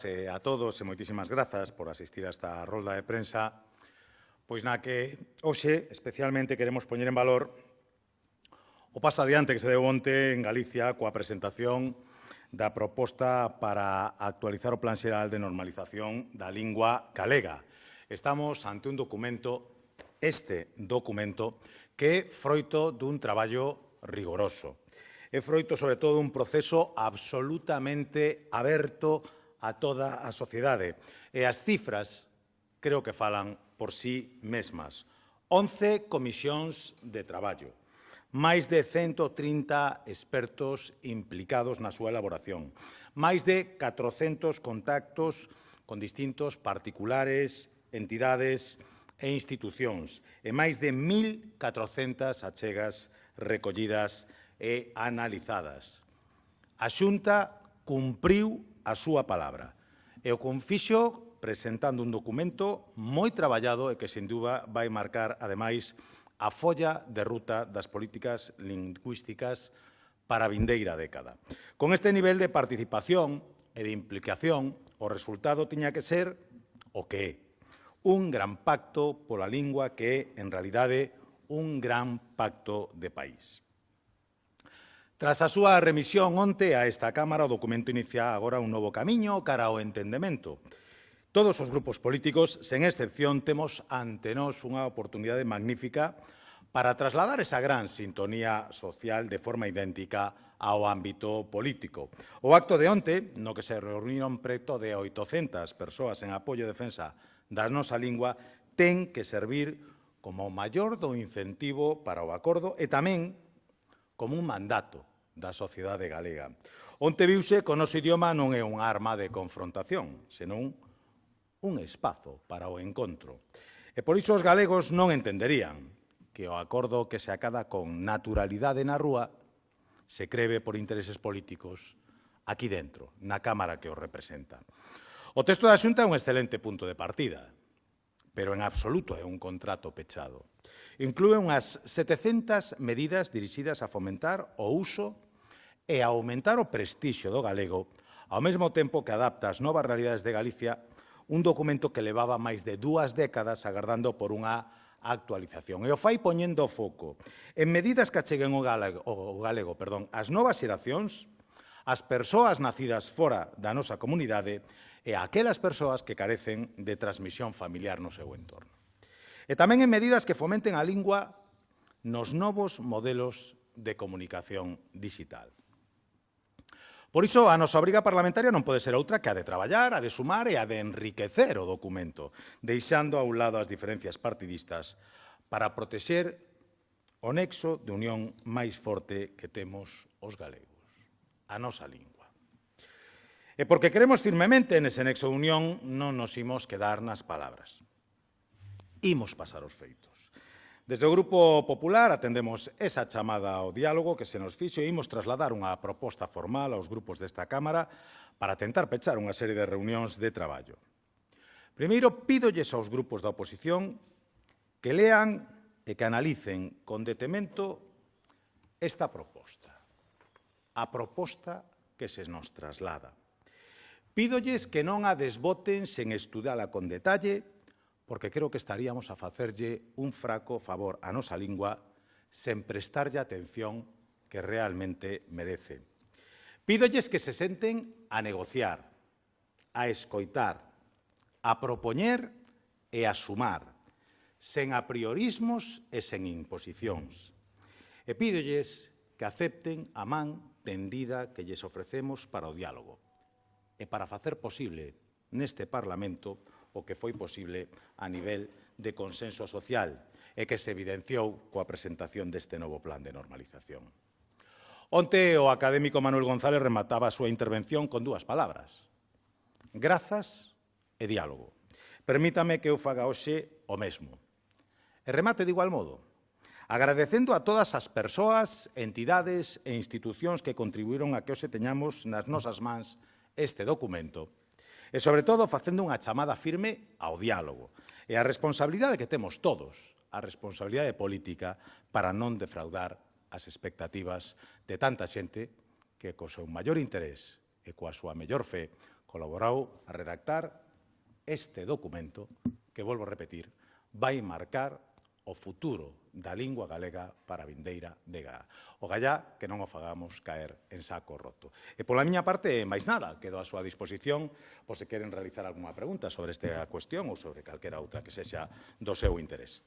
A todos e moitísimas grazas por asistir a esta rolda de prensa, pois na que hoxe especialmente queremos poñer en valor o paso adiante que se deu onte en Galicia coa presentación da proposta para actualizar o Plan Xeral de Normalización da Lingua galega. Estamos ante un documento, que é froito dun traballo rigoroso. É froito, sobre todo, dun proceso absolutamente aberto a toda a sociedade. E as cifras creo que falan por sí mesmas. 11 comisións de traballo, máis de 130 expertos implicados na súa elaboración, máis de 400 contactos con distintos particulares, entidades e institucións, e máis de 1.400 achegas recollidas e analizadas. A Xunta cumpriu a súa palabra e o confixo presentando un documento moi traballado e que, sen dúbida, vai marcar, ademais, a folla de ruta das políticas lingüísticas para a vindeira década. Con este nivel de participación e de implicación, o resultado tiña que ser o que é un gran pacto pola lingua que é, en realidade, un gran pacto de país. Tras a súa remisión onte a esta Cámara, o documento inicia agora un novo camiño cara ao entendemento. Todos os grupos políticos, sen excepción, temos ante nós unha oportunidade magnífica para trasladar esa gran sintonía social de forma idéntica ao ámbito político. O acto de onte, no que se reuniron preto de 800 persoas en apoio e defensa da nosa lingua, ten que servir como o maior do incentivo para o acordo e tamén como un mandato da sociedade galega. Onte viuse que o noso idioma non é unha arma de confrontación, senón un espazo para o encontro. E por iso os galegos non entenderían que o acordo que se acada con naturalidade na rúa se creve por intereses políticos aquí dentro, na Cámara que os representa. O texto da Xunta é un excelente punto de partida, pero en absoluto é un contrato pechado. Inclúe unhas 700 medidas dirixidas a fomentar o uso e a aumentar o prestixio do galego, ao mesmo tempo que adapta as novas realidades de Galicia, un documento que levaba máis de 2 décadas agardando por unha actualización. E o fai poñendo foco en medidas que acheguen o galego ás novas xeracións, as persoas nacidas fora da nosa comunidade e aquelas persoas que carecen de transmisión familiar no seu entorno. E tamén en medidas que fomenten a lingua nos novos modelos de comunicación digital. Por iso, a nosa obriga parlamentaria non pode ser outra que a de traballar, a de sumar e a de enriquecer o documento, deixando a un lado as diferencias partidistas para protexer o nexo de unión máis forte que temos os galegos, a nosa lingua. E porque queremos firmemente nese nexo de unión, non nos imos quedar nas palabras. Imos pasar os feitos. Desde o Grupo Popular atendemos esa chamada ao diálogo que se nos fixo e imos trasladar unha proposta formal aos grupos desta Cámara para tentar pechar unha serie de reunións de traballo. Primeiro, pídolles aos grupos da oposición que lean e que analicen con detemento esta proposta, a proposta que se nos traslada. Pídolles que non a desboten sen estudala con detalle, porque creo que estaríamos a facerlle un fraco favor á nosa lingua sen prestarlle atención que realmente merece. Pídolles que se senten a negociar, a escoitar, a propoñer e a sumar, sen apriorismos e sen imposicións. E pídolles que acepten a man tendida que lles ofrecemos para o diálogo e para facer posible neste Parlamento o que foi posible a nivel de consenso social e que se evidenciou coa presentación deste novo plan de normalización. Onte o académico Manuel González remataba a súa intervención con 2 palabras: grazas e diálogo. Permítame que eu faga hoxe o mesmo. E remate de igual modo, agradecendo a todas as persoas, entidades e institucións que contribuíron a que hoxe teñamos nas nosas mans este documento, e, sobre todo, facendo unha chamada firme ao diálogo e á responsabilidade que temos todos, a responsabilidade política, para non defraudar as expectativas de tanta xente que, co seu maior interés e coa súa mellor fe, colaborou a redactar este documento que, volvo a repetir, vai marcar o futuro da lingua galega para a vindeira década. O gallá que non o fagamos caer en saco roto. E pola miña parte, máis nada, quedo á súa disposición por se queren realizar algunha pregunta sobre esta cuestión ou sobre calquera outra que sexa do seu interés.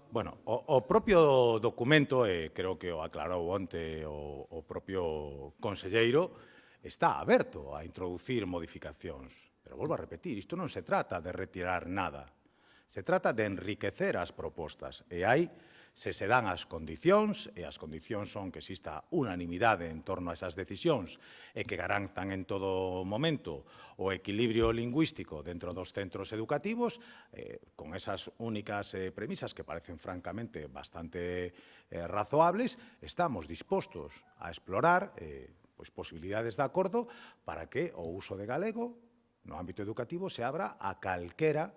Bueno, o propio documento, creo que o aclarou onte o propio conselleiro, está aberto a introducir modificacións. Pero volvo a repetir, isto non se trata de retirar nada. Se trata de enriquecer as propostas. E aí, se dan as condicións, e as condicións son que exista unanimidade en torno a esas decisións e que garantan en todo momento o equilibrio lingüístico dentro dos centros educativos, con esas únicas premisas que parecen francamente bastante razoables, estamos dispostos a explorar posibilidades de acordo para que o uso de galego no ámbito educativo se abra a calquera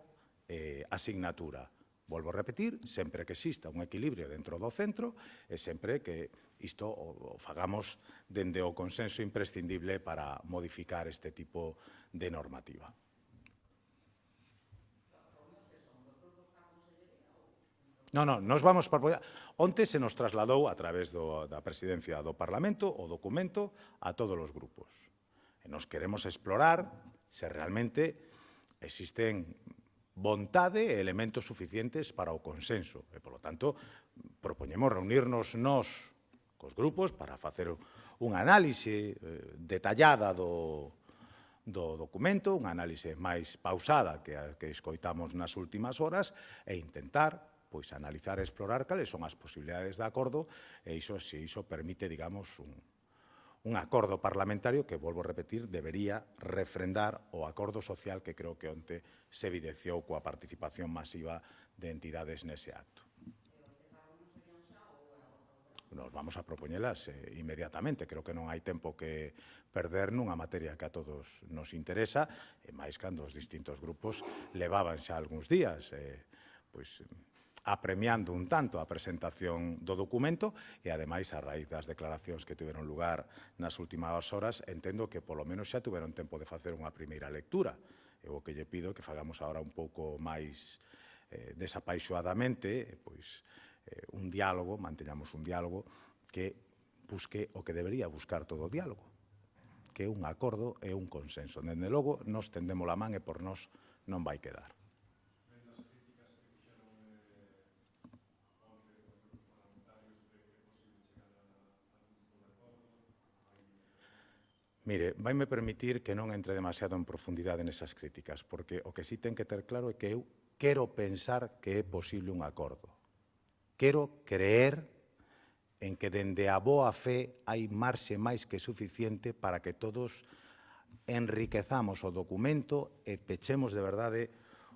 asignatura. Volvo a repetir, sempre que exista un equilibrio dentro do centro e sempre que isto o fagamos dende o consenso imprescindible para modificar este tipo de normativa. Non, nos vamos para apoiar. Onte se nos trasladou a través da presidencia do Parlamento o documento a todos os grupos. E nos queremos explorar se realmente existen vontade e elementos suficientes para o consenso. E, polo tanto, propoñemos reunirnos nós cos grupos para facer unha análise detallada do documento, unha análise máis pausada que a que escoitamos nas últimas horas e intentar analizar e explorar cales son as posibilidades de acordo e se iso permite, digamos, un acordo parlamentario que, volvo a repetir, debería refrendar o acordo social que creo que onte se evidenciou coa participación masiva de entidades nese acto. Nos vamos a propoñelas inmediatamente. Creo que non hai tempo que perder nunha materia que a todos nos interesa, e máis cando os distintos grupos levaban xa algúns días apremiando un tanto a presentación do documento e, ademais, a raíz das declaracións que tiveron lugar nas últimas horas, entendo que, polo menos, xa tiveron tempo de facer unha primeira lectura. Eu o que lle pido é que fagamos agora un pouco máis desapaixoadamente, un diálogo, manteñamos un diálogo que busque o que debería buscar todo o diálogo, que é un acordo e un consenso. Dende logo, nos tendemos a man e por nós non vai quedar. Mire, vaime permitir que non entre demasiado en profundidade nesas críticas, porque o que sí ten que ter claro é que eu quero pensar que é posible un acordo. Quero creer en que dende a boa fe hai marxe máis que suficiente para que todos enriquezamos o documento e pechemos de verdade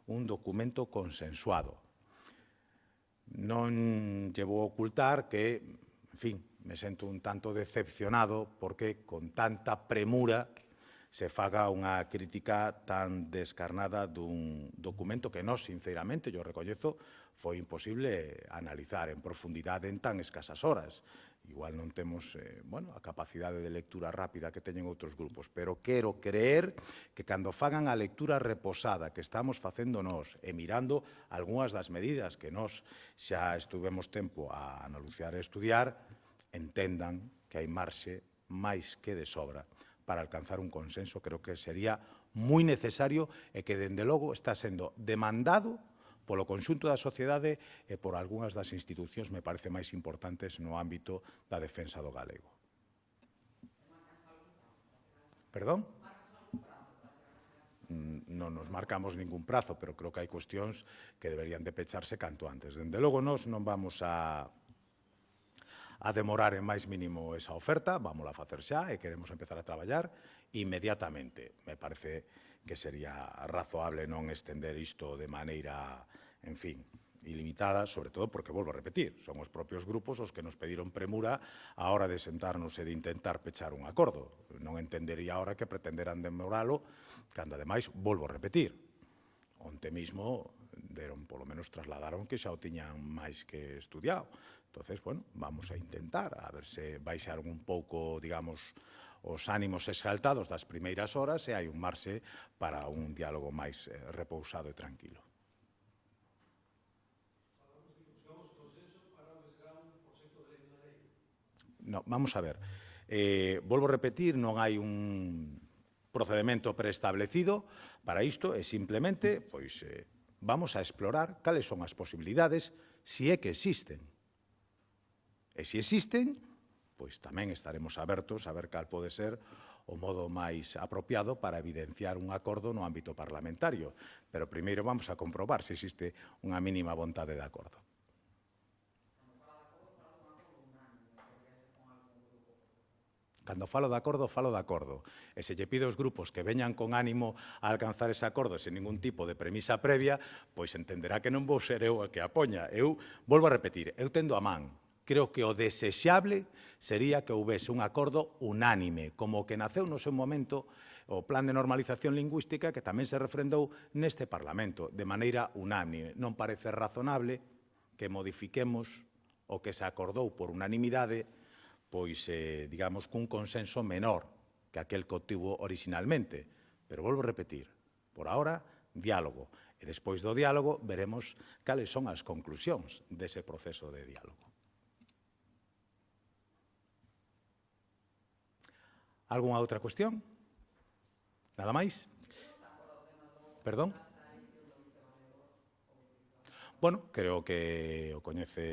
un documento consensuado. Non lle vou ocultar que, en fin, me sento un tanto decepcionado porque con tanta premura se faga unha crítica tan descarnada dun documento que nós, sinceramente, yo recoñezo, foi imposible analizar en profundidade en tan escasas horas. Igual non temos a capacidade de lectura rápida que teñen outros grupos, pero quero creer que cando fagan a lectura reposada que estamos facendo nós e mirando algunhas das medidas que nós xa estuvemos tempo a anunciar e estudiar, entendan que hai marxe máis que de sobra para alcanzar un consenso. Creo que sería moi necesario e que, dende logo, está sendo demandado polo conxunto da sociedade e por algunhas das institucións, me parece, máis importantes no ámbito da defensa do galego. Perdón? Non nos marcamos ningún prazo, pero creo que hai cuestións que deberían de pecharse canto antes. Dende logo, nós non vamos a demorar en máis mínimo esa oferta, vámola a facer xa e queremos empezar a traballar inmediatamente. Me parece que sería razoable non estender isto de maneira, en fin, ilimitada, sobre todo porque, volvo a repetir, son os propios grupos os que nos pediron premura á hora de sentarnos e de intentar pechar un acordo. Non entendería ahora que pretenderan demoralo, cando, ademais, volvo a repetir, onte mismo deron, polo menos trasladaron que xa o tiñan máis que estudiado. Entonces, bueno, vamos a intentar, a ver se baixaron un pouco, digamos, os ánimos exaltados das primeiras horas e hai un marxe para un diálogo máis repousado e tranquilo. No, vamos a ver. Volvo a repetir, non hai un procedemento preestablecido para isto, e simplemente pois, vamos a explorar cales son as posibilidades, se é que existen. E se existen, pois tamén estaremos abertos a ver cal pode ser o modo máis apropiado para evidenciar un acordo no ámbito parlamentario. Pero primeiro vamos a comprobar se existe unha mínima vontade de acordo. Cando falo de acordo. E se lle pido aos grupos que veñan con ánimo a alcanzar ese acordo sen ningún tipo de premisa previa, pois entenderá que non vou ser eu a que a poña. Eu, volvo a repetir, eu tendo a man. Creo que o desexable sería que houbese un acordo unánime, como o que naceu no seu momento o Plan de Normalización Lingüística, que tamén se refrendou neste Parlamento, de maneira unánime. Non parece razonable que modifiquemos o que se acordou por unanimidade, pois, digamos, cun consenso menor que aquel que obtivo originalmente. Pero volvo a repetir, por ahora, diálogo. E despois do diálogo veremos cales son as conclusións dese proceso de diálogo. Algunha outra cuestión? Nada máis? Perdón? Bueno, creo que o coñece